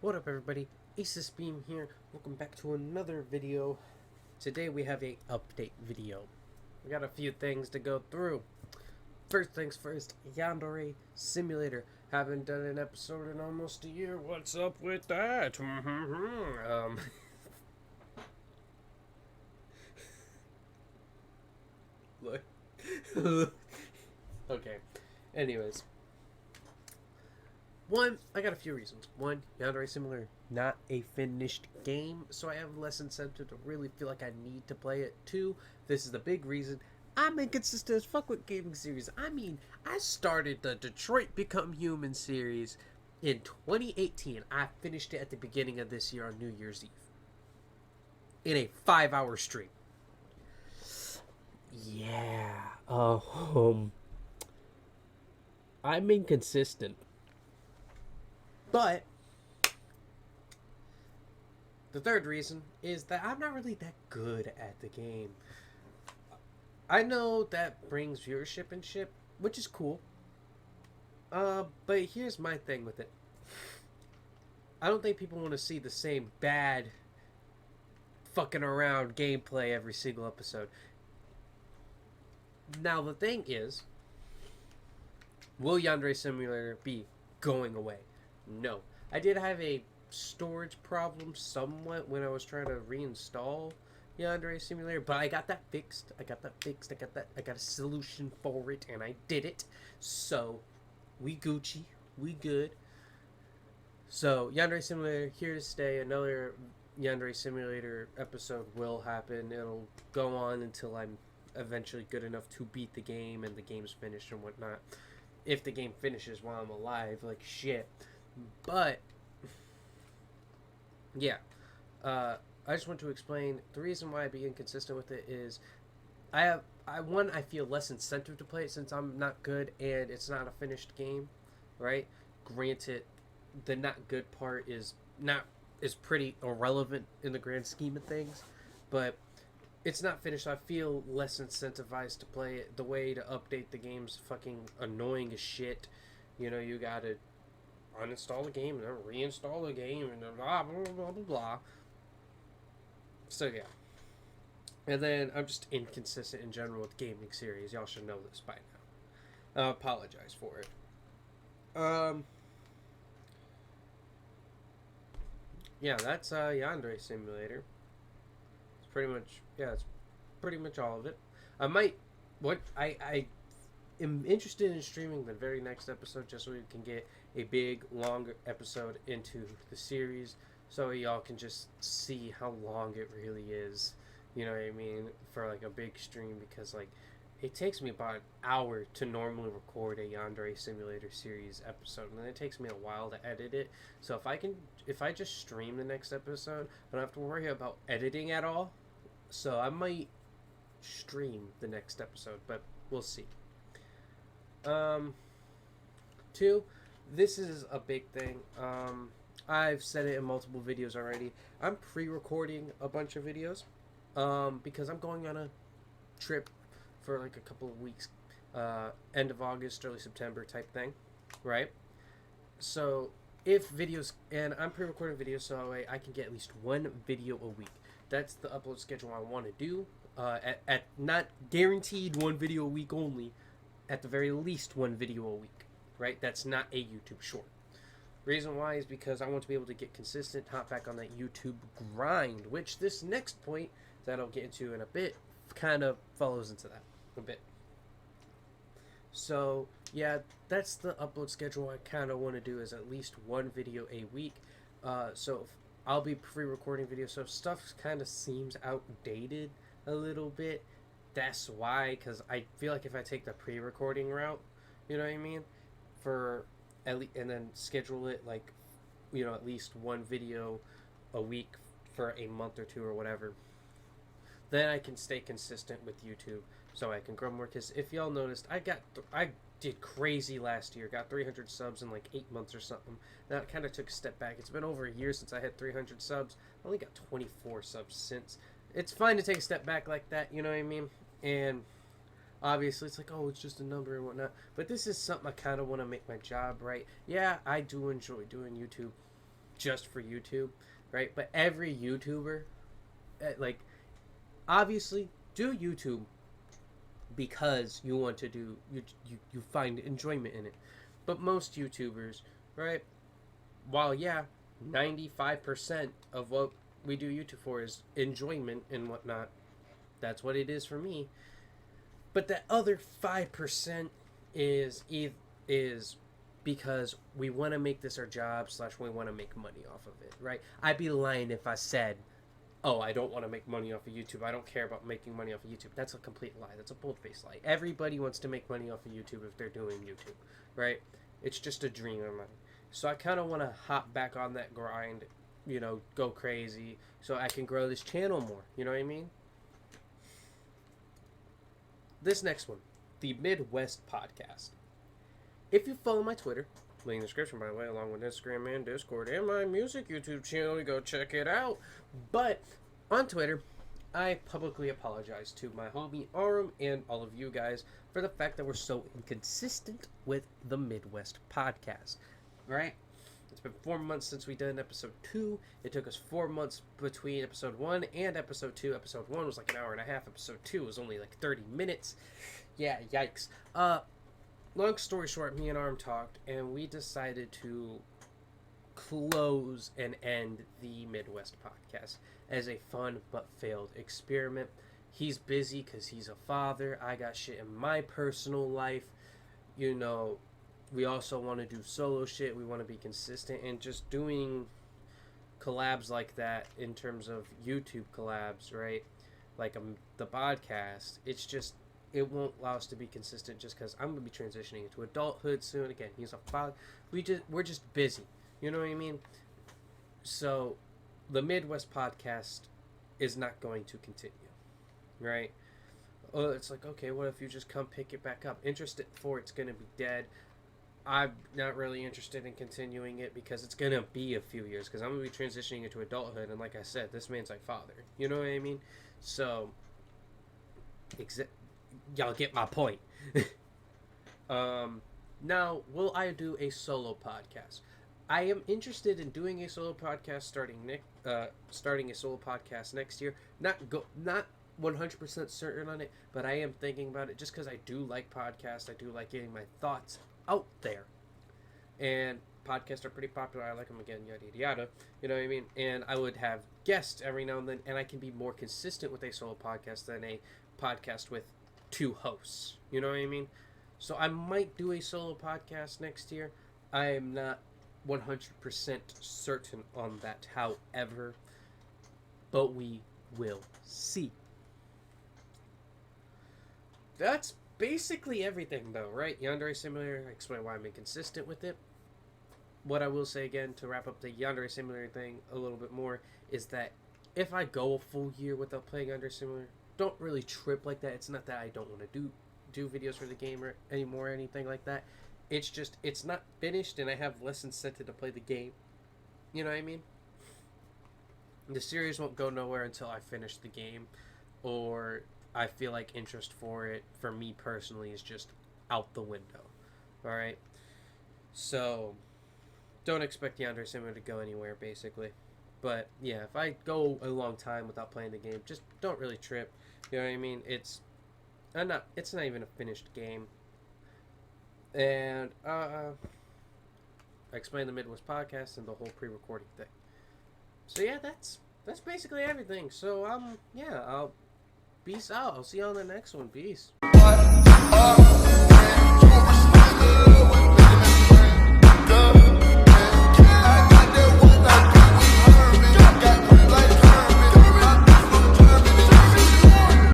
What up everybody, Asus Beam here, welcome back to another video. Today we have a update video. We got a few things to go through. First things first, Yandere Simulator. Haven't done an episode in almost a year, what's up with that? Look. Okay, anyways. One, I got a few reasons. One, Yandere Simulator, not a finished game, so I have less incentive to really feel like I need to play it. Two, this is the big reason, I'm inconsistent as fuck with gaming series. I mean, I started the Detroit Become Human series in 2018. I finished it at the beginning of this year on New Year's Eve. In a 5-hour stream. Yeah. I'm inconsistent. But the third reason is that I'm not really that good at the game. I know that brings viewership and shit, which is cool. But here's my thing with it. I don't think people want to see the same bad fucking around gameplay every single episode. Now the thing is, will Yandere Simulator be going away? No. I did have a storage problem somewhat when I was trying to reinstall Yandere Simulator, but I got that fixed. I got a solution for it, and I did it. So, we Gucci. We good. So, Yandere Simulator, here to stay. Another Yandere Simulator episode will happen. It'll go on until I'm eventually good enough to beat the game and the game's finished and whatnot. If the game finishes while I'm alive, like shit. But yeah, I just want to explain the reason why I be inconsistent with it is I feel less incentive to play it since I'm not good and it's not a finished game, right? Granted, the not good part is pretty irrelevant in the grand scheme of things, but it's not finished, so I feel less incentivized to play it. The way to update the game's fucking annoying as shit. You know, you gotta uninstall the game and then reinstall the game and blah blah blah blah blah. So yeah. And then I'm just inconsistent in general with gaming series. Y'all should know this by now. I apologize for it. Yeah, that's Yandere Simulator. It's pretty much all of it. I am interested in streaming the very next episode just so we can get a big, longer episode into the series so y'all can just see how long it really is. You know what I mean? For like a big stream, because like it takes me about an hour to normally record a Yandere Simulator series episode, and then it takes me a while to edit it. So if I just stream the next episode, I don't have to worry about editing at all. So I might stream the next episode, but we'll see. Two, this is a big thing. I've said it in multiple videos already. I'm pre-recording a bunch of videos, because I'm going on a trip for like a couple of weeks, end of August, early September type thing, right? So if videos, and I'm pre-recording videos so I can get at least one video a week. That's the upload schedule I want to do. At not guaranteed one video a week only, at the very least one video a week, right? That's not a YouTube short. Reason why is because I want to be able to get consistent, hop back on that YouTube grind, which this next point that I'll get into in a bit kind of follows into that a bit. So yeah, that's the upload schedule I kind of want to do, is at least one video a week. So I'll be pre-recording videos, so if stuff kind of seems outdated a little bit, that's why, because I feel like if I take the pre-recording route, you know what I mean, for and then schedule it like, you know, at least one video a week for a month or two or whatever, then I can stay consistent with YouTube, so I can grow more. Because if y'all noticed, I did crazy last year, got 300 subs in like 8 months or something. That kind of took a step back. It's been over a year since I had 300 subs. I only got 24 subs since. It's fine to take a step back like that, you know what I mean? And obviously it's like, oh, it's just a number and whatnot, but this is something I kind of want to make my job, right? Yeah, I do enjoy doing YouTube. just for YouTube, right? But every YouTuber, like, obviously do YouTube because you want to do, you find enjoyment in it. But most YouTubers, right, while, yeah, 95% of what we do YouTube for is enjoyment and whatnot, that's what it is for me. But that other 5% is because we want to make this our job / we want to make money off of it, right? I'd be lying if I said, oh, I don't want to make money off of YouTube. I don't care about making money off of YouTube. That's a complete lie. That's a bold-faced lie. Everybody wants to make money off of YouTube if they're doing YouTube, right? It's just a dream of mine. So I kind of want to hop back on that grind, you know, go crazy, so I can grow this channel more. You know what I mean? This next one, the Midwest Podcast. If you follow my Twitter, link in the description, by the way, along with Instagram and Discord and my music YouTube channel, you go check it out. But on Twitter, I publicly apologize to my homie Aureum and all of you guys for the fact that we're so inconsistent with the Midwest Podcast, right? It's been 4 months since we did episode 2. It took us 4 months between episode 1 and episode 2. Episode 1 was like an hour and a half. Episode 2 was only like 30 minutes. Yeah, yikes. Long story short, me and Aureum talked, and we decided to close and end the Midwest Podcast as a fun but failed experiment. He's busy because he's a father. I got shit in my personal life. You know, we also want to do solo shit. We want to be consistent, and just doing collabs like that in terms of YouTube collabs, right? Like the podcast, it's just, it won't allow us to be consistent just because I'm going to be transitioning into adulthood soon. Again, he's a father. We're just busy. You know what I mean? So the Midwest Podcast is not going to continue, right? Oh, it's like, okay, what if you just come pick it back up? Interested for it's going to be dead. I'm not really interested in continuing it because it's going to be a few years because I'm going to be transitioning into adulthood. And like I said, this man's like father. You know what I mean? So, y'all get my point. Now, will I do a solo podcast? I am interested in doing a solo podcast starting a solo podcast next year. Not 100% certain on it, but I am thinking about it just because I do like podcasts. I do like getting my thoughts out there. And podcasts are pretty popular. I like them again, yada, yada, yada. You know what I mean? And I would have guests every now and then, and I can be more consistent with a solo podcast than a podcast with 2 hosts. You know what I mean? So I might do a solo podcast next year. I am not 100% certain on that, however, but we will see. That's basically everything, though, right? Yandere Simulator, I explained why I'm inconsistent with it. What I will say again to wrap up the Yandere Simulator thing a little bit more is that if I go a full year without playing Yandere Simulator, don't really trip like that. It's not that I don't want to do videos for the game anymore or anything like that. It's just, it's not finished and I have less incentive to play the game. You know what I mean? The series won't go nowhere until I finish the game, or I feel like interest for it, for me personally, is just out the window. Alright? So, don't expect Yandere Simulator to go anywhere, basically. But, yeah, if I go a long time without playing the game, just don't really trip. You know what I mean? It's not even a finished game. And, I explained the Midwest Podcast and the whole pre-recording thing. So, yeah, that's basically everything. So, I'll peace out. I'll see you on the next one. Peace.